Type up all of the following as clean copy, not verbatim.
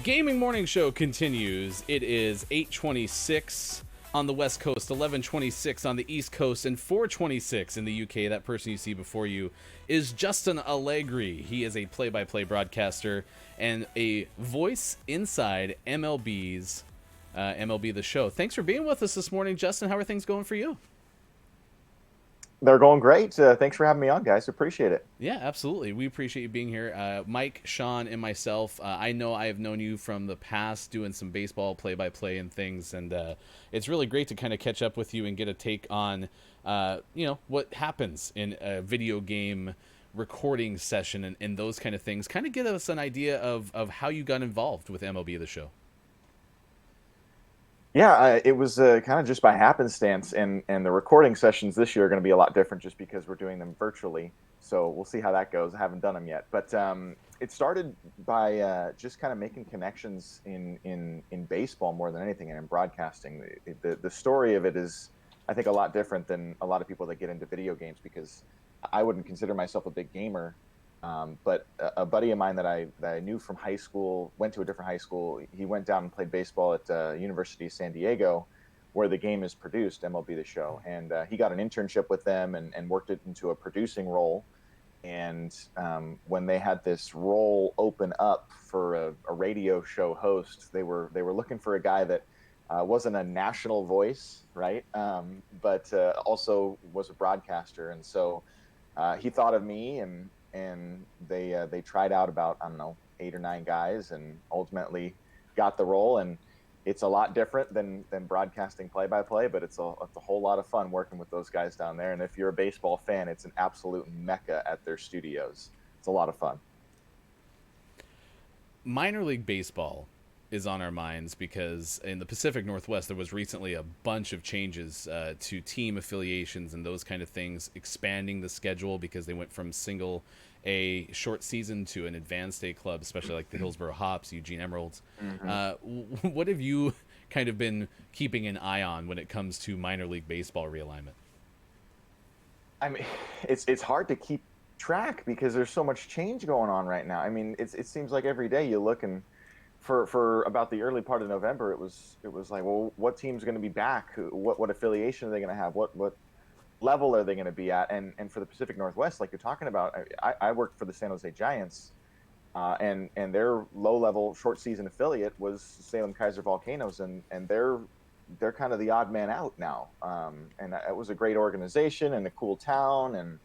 Gaming Morning Show continues. It is 8:26 on the West Coast, 11:26 on the East Coast, and 4:26 in the UK. That person you see before you is Justin Allegri. He is a play-by-play broadcaster and a voice inside MLB's MLB the Show. Thanks for being with us this morning, Justin. How are things going for you? They're going great. Thanks for having me on, guys. Appreciate it. Yeah, absolutely. We appreciate you being here. Mike, Sean, and myself, I know I have known you from the past doing some baseball play-by-play and things, and it's really great to kind of catch up with you and get a take on, what happens in a video game recording session and those kind of things. Kind of give us an idea of how you got involved with MLB The Show. Yeah, it was kind of just by happenstance, and the recording sessions this year are going to be a lot different just because we're doing them virtually. So we'll see how that goes. I haven't done them yet, but it started by just kind of making connections in baseball more than anything, and in broadcasting. The story of it is, I think, a lot different than a lot of people that get into video games, because I wouldn't consider myself a big gamer. But a buddy of mine that I knew from high school, went to a different high school. He went down and played baseball at University of San Diego, where the game is produced, MLB The Show. And he got an internship with them and worked it into a producing role. And when they had this role open up for a radio show host, they were looking for a guy that wasn't a national voice, right? But also was a broadcaster. And so he thought of me, and they tried out about, I don't know, 8 or 9 guys, and ultimately got the role. And it's a lot different than broadcasting play-by-play, but it's a whole lot of fun working with those guys down there. And if you're a baseball fan, it's an absolute mecca at their studios. It's a lot of fun. Minor League Baseball is on our minds because in the Pacific Northwest there was recently a bunch of changes to team affiliations and those kind of things, expanding the schedule because they went from single A short season to an advanced A club, especially like the Hillsborough Hops, Eugene Emeralds. Mm-hmm. What have you kind of been keeping an eye on when it comes to minor league baseball realignment? I mean, it's hard to keep track because there's so much change going on right now. I mean, it seems like every day you look, and for about the early part of November, it was like, well, what team's going to be back? What affiliation are they going to have? What level are they going to be at? And for the Pacific Northwest, like you're talking about, I worked for the San Jose Giants, and their low level short season affiliate was Salem Kaiser Volcanoes, and they're kind of the odd man out now. And it was a great organization and a cool town, and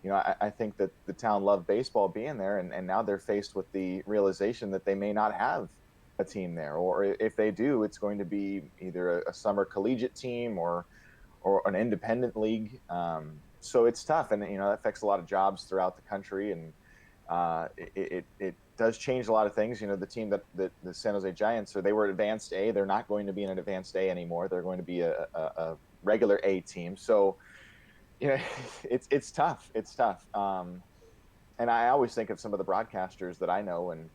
I think that the town loved baseball being there, and now they're faced with the realization that they may not have a team there, or if they do, it's going to be either a summer collegiate team or an independent league. So it's tough, and that affects a lot of jobs throughout the country, and it does change a lot of things. The team that the San Jose Giants, they were advanced A. They're not going to be an advanced A anymore. They're going to be a regular A team. So it's tough. It's tough. And I always think of some of the broadcasters that I know and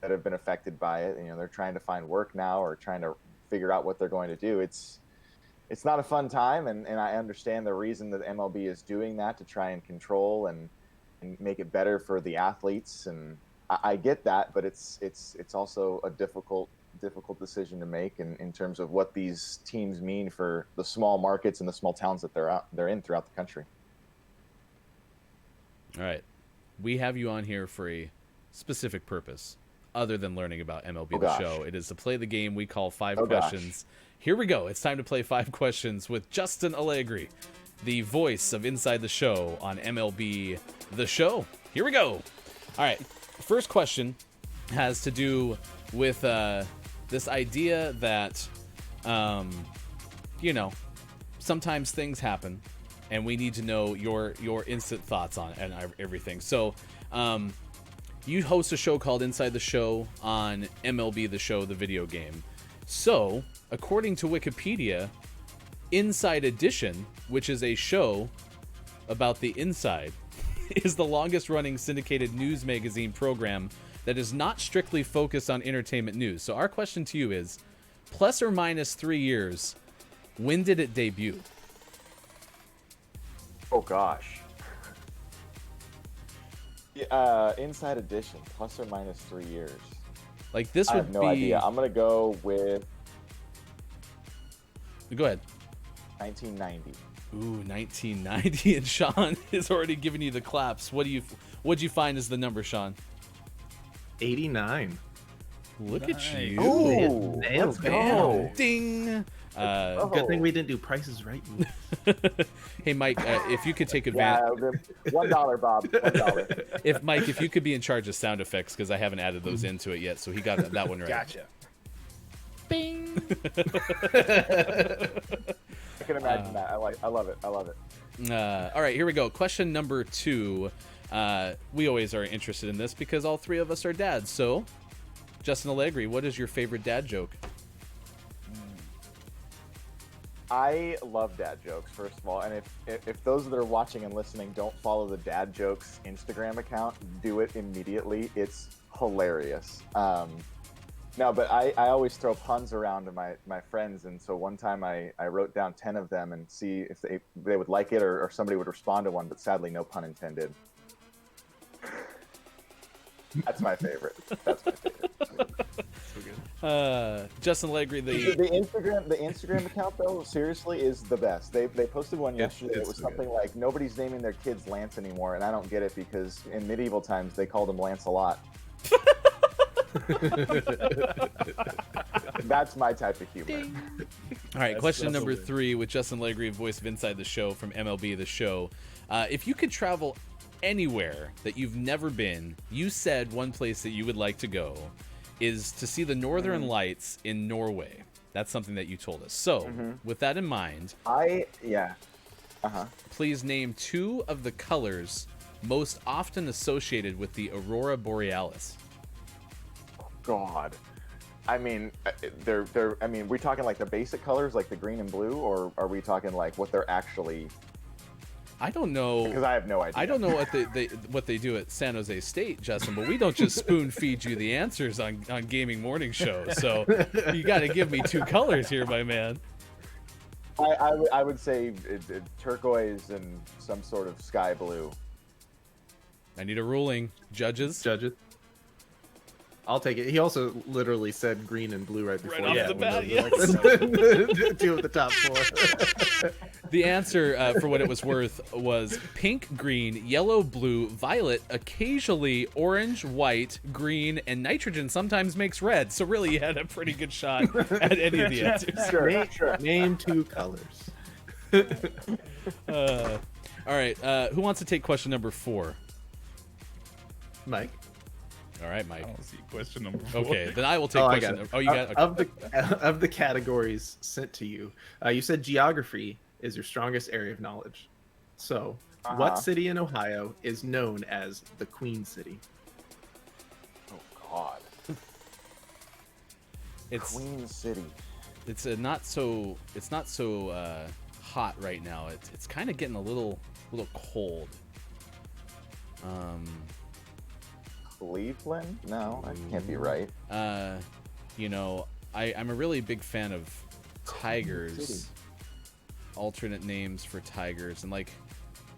that have been affected by it. They're trying to find work now or trying to figure out what they're going to do. It's not a fun time, and I understand the reason that MLB is doing that, to try and control and make it better for the athletes. And I get that, but it's also a difficult decision to make in terms of what these teams mean for the small markets and the small towns that they're in throughout the country. All right. We have you on here for a specific purpose other than learning about MLB The Show. It is to play the game we call 5 questions. Here we go. It's time to play 5 questions with Justin Allegri, the voice of Inside the Show on MLB The Show. Here we go. All right. First question has to do with this idea that, sometimes things happen, and we need to know your instant thoughts on it and everything. So, you host a show called Inside the Show on MLB The Show, the video game. So, according to Wikipedia, Inside Edition, which is a show about the inside, is the longest-running syndicated news magazine program that is not strictly focused on entertainment news. So our question to you is, plus or minus 3 years, when did it debut? Oh, gosh. Inside Edition, plus or minus 3 years. Like this I would have no be. idea. I'm gonna go with Go ahead. 1990. Ooh, 1990, and Sean is already giving you the claps. What'd you find as the number, Sean? 89. Look at you. Ooh, Nailed let's it. go. Ding. Good thing we didn't do prices right. Hey, Mike, if you could take advantage. Yeah, $1, Bob. $1. If you could be in charge of sound effects, because I haven't added those into it yet, so he got that one right. Gotcha. Bing. I can imagine that. I love it. All right, here we go. Question number 2. We always are interested in this because all three of us are dads. So, Justin Allegri, what is your favorite dad joke? I love dad jokes, first of all, and if those that are watching and listening don't follow the Dad Jokes Instagram account, do it immediately. It's hilarious. No, but I always throw puns around to my friends, and so one time I wrote down 10 of them and see if they would like it or somebody would respond to one, but sadly no pun intended. That's my favorite. Justin Allegri, the Instagram account though, seriously, is the best. They posted one yesterday. It was something like nobody's naming their kids Lance anymore, and I don't get it because in medieval times they called him Lancelot. That's my type of humor. All right, question number 3 with Justin Allegri, voice of Inside the Show from MLB the Show. If you could travel anywhere that you've never been, you said one place that you would like to go is to see the Northern Lights in Norway. That's something that you told us. So, with that in mind, please name 2 of the colors most often associated with the Aurora Borealis. God, I mean, they're. I mean, we're talking like the basic colors, like the green and blue, or are we talking like what they're actually? I don't know, because I have no idea. I don't know what they do at San Jose State, Justin, but we don't just spoon feed you the answers on Gaming Morning Show. So you got to give me 2 colors here, my man. I would say turquoise and some sort of sky blue. I need a ruling, judges. I'll take it. He also literally said green and blue right before. Right off the bat, yes. 2 of the top 4. The answer, for what it was worth, was pink, green, yellow, blue, violet, occasionally orange, white, green, and nitrogen sometimes makes red. So really, you had a pretty good shot at any of the answers. Sure. Name 2 colors. All right, who wants to take question number 4? Mike. All right, Mike. I don't see question number 4. Okay, then I will take question number. Oh, you got it. Okay. Of the categories sent to you, you said geography is your strongest area of knowledge. So, what city in Ohio is known as the Queen City? Oh God. It's Queen City. It's not so hot right now. It's kind of getting a little cold. Cleveland? No, that can't be right. You know, I'm a really big fan of tigers. City. Alternate names for tigers, and like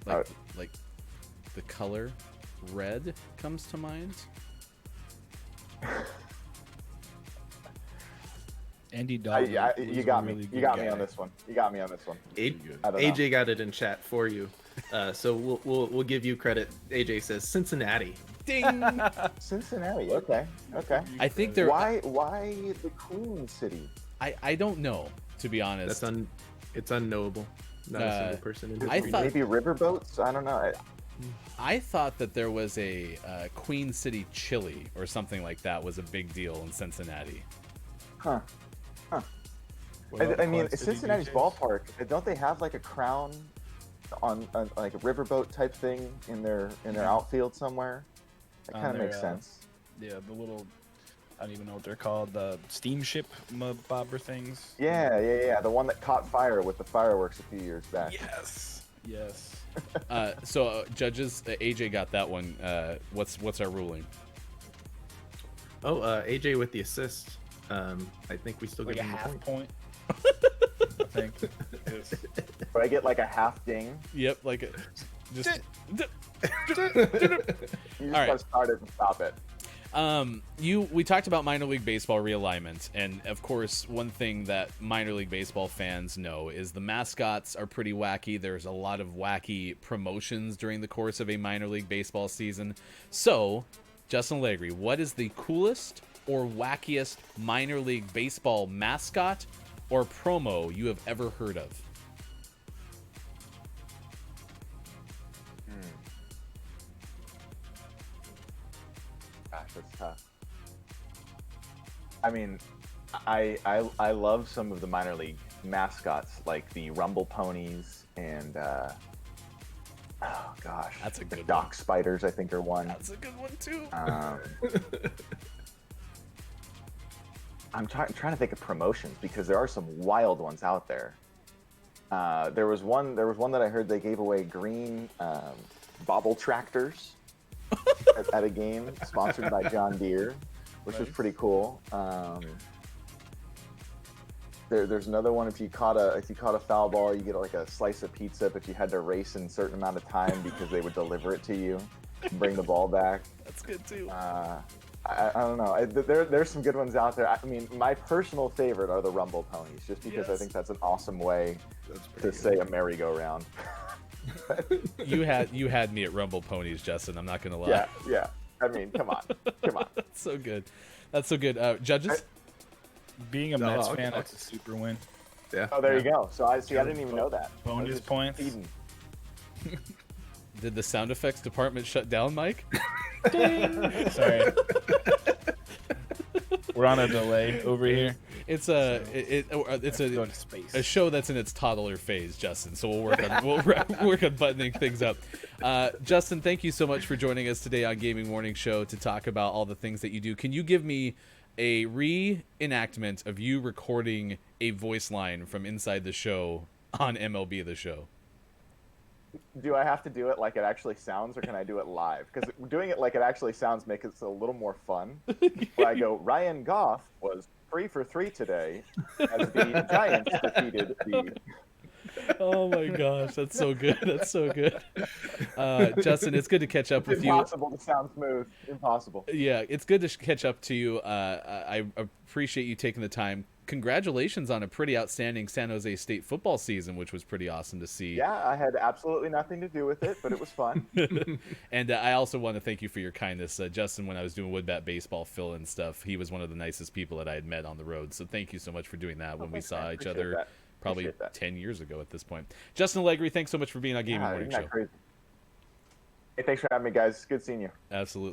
the color red comes to mind. Andy Dalton. You got me. You got me on this one. AJ got it in chat for you, so we'll give you credit. AJ says Cincinnati. Ding. Cincinnati. Okay. I think they're. Why the Queen City? I don't know, to be honest. It's unknowable. Not a single person in I history. thought maybe riverboats. I don't know. I thought that there was a Queen City chili or something like that was a big deal in Cincinnati. Huh. Well, I mean, Quad City Cincinnati's DJs. ballpark. Don't they have like a crown on like a riverboat type thing in their outfield somewhere? That kind of their, makes sense. Yeah, the little, I don't even know what they're called, the steamship bobber things. Yeah. The one that caught fire with the fireworks a few years back. Yes. So judges, AJ got that one. What's our ruling? Oh, AJ with the assist. I think we still Like give a him half the point. point. I think. Yes. But I get like a half ding. Yep, like just. You just All right. gotta start it and stop it. We talked about minor league baseball realignment, and of course, one thing that minor league baseball fans know is the mascots are pretty wacky. There's a lot of wacky promotions during the course of a minor league baseball season. So, Justin Allegri, what is the coolest or wackiest minor league baseball mascot or promo you have ever heard of? Gosh, that's tough. I mean, I love some of the minor league mascots, like the Rumble Ponies and oh gosh, That's a the good Dock one. Spiders, I think, are one. That's a good one too. I'm trying to think of promotions because there are some wild ones out there. There was one that I heard they gave away green bobble tractors at a game sponsored by John Deere, which was pretty cool. There's another one. If you caught a foul ball, you get like a slice of pizza, but you had to race in a certain amount of time because they would deliver it to you and bring the ball back. That's good too. I don't know. There's some good ones out there. I mean, my personal favorite are the Rumble Ponies, just because I think that's an awesome way to say a merry-go-round. You had me at Rumble Ponies, Justin. I'm not gonna lie. Yeah. I mean, come on. That's so good. That's so good. Judges. Being a Mets fan, that's a super win. Yeah. Oh, there you go. So I didn't even know that. Bonus points. Feeding. Did the sound effects department shut down, Mike? Sorry. We're on a delay over here. It's Go a to space. a show that's in its toddler phase, Justin. So we'll work on buttoning things up. Justin, thank you so much for joining us today on Gaming Morning Show to talk about all the things that you do. Can you give me a reenactment of you recording a voice line from inside the show on MLB the Show? Do I have to do it like it actually sounds, or can I do it live? Because doing it like it actually sounds makes it a little more fun. Where I go, Ryan Goff was 3 for 3 today as the Giants defeated the... Oh my gosh, that's so good. That's so good. Justin, it's good to catch up with you. Impossible to sound smooth. Impossible. Yeah, it's good to catch up to you. I appreciate you taking the time. Congratulations on a pretty outstanding San Jose State football season, which was pretty awesome to see. Yeah, I had absolutely nothing to do with it, but it was fun. And I also want to thank you for your kindness. Justin, when I was doing Woodbat baseball fill-in stuff, he was one of the nicest people that I had met on the road. So thank you so much for doing that when we saw each other probably 10 years ago at this point. Justin Allegri, thanks so much for being on Gaming Morning Show. Crazy. Hey, thanks for having me, guys. It's good seeing you. Absolutely.